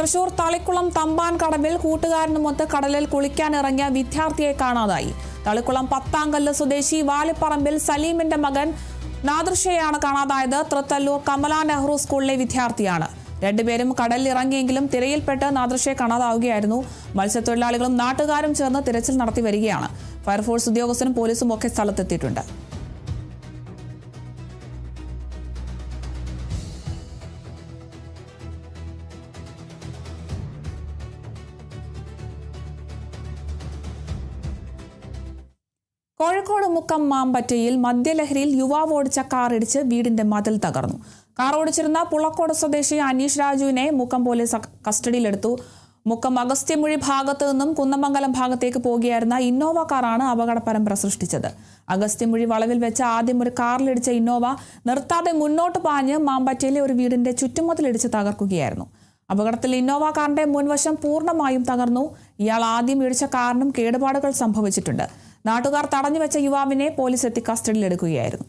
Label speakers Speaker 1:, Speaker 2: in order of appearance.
Speaker 1: തൃശൂർ തളിക്കുളം തമ്പാൻ കടവിൽ കൂട്ടുകാരനുമൊത്ത് കടലിൽ കുളിക്കാനിറങ്ങിയ വിദ്യാർത്ഥിയെ കാണാതായി. തളിക്കുളം പത്താങ്കല്ല് സ്വദേശി വാലിപ്പറമ്പിൽ സലീമിന്റെ മകൻ നാദൃഷയാണ് കാണാതായത്. തൃത്തല്ലൂർ കമല നെഹ്റു സ്കൂളിലെ വിദ്യാർത്ഥിയാണ്. രണ്ടുപേരും കടലിൽ ഇറങ്ങിയെങ്കിലും തിരയിൽപ്പെട്ട് നാദൃഷയെ കാണാതാവുകയായിരുന്നു. മത്സ്യത്തൊഴിലാളികളും നാട്ടുകാരും ചേർന്ന് തിരച്ചിൽ നടത്തി വരികയാണ്. ഫയർഫോഴ്സ് ഉദ്യോഗസ്ഥരും പോലീസും ഒക്കെ സ്ഥലത്തെത്തിയിട്ടുണ്ട്. കോഴിക്കോട് മുക്കം മാമ്പറ്റയിൽ മദ്യലഹരിയിൽ യുവാവ് ഓടിച്ച കാർ ഇടിച്ച് വീടിന്റെ മതിൽ തകർന്നു. കാർ ഓടിച്ചിരുന്ന പുളക്കോട് സ്വദേശി അനീഷ് രാജുവിനെ മുക്കം പോലീസ് കസ്റ്റഡിയിലെടുത്തു. മുക്കം അഗസ്ത്യമൊഴി ഭാഗത്തു നിന്നും കുന്നമംഗലം ഭാഗത്തേക്ക് പോകുകയായിരുന്ന ഇന്നോവ കാറാണ് അപകട പരമ്പര സൃഷ്ടിച്ചത്. അഗസ്ത്യമൊഴി വളവിൽ വെച്ച് ആദ്യം ഒരു കാറിലിടിച്ച ഇന്നോവ നിർത്താതെ മുന്നോട്ട് പാഞ്ഞ് മാമ്പറ്റയിലെ ഒരു വീടിന്റെ ചുറ്റുമതിലിടിച്ച് തകർക്കുകയായിരുന്നു. അപകടത്തിൽ ഇന്നോവ കാറിന്റെ മുൻവശം പൂർണ്ണമായും തകർന്നു. ഇയാൾ ആദ്യം ഇടിച്ച കാറിനും കേടുപാടുകൾ സംഭവിച്ചിട്ടുണ്ട്. നാട്ടുകാർ തടഞ്ഞുവെച്ച യുവാവിനെ പോലീസ് എത്തി കസ്റ്റഡിയിലെടുക്കുകയായിരുന്നു.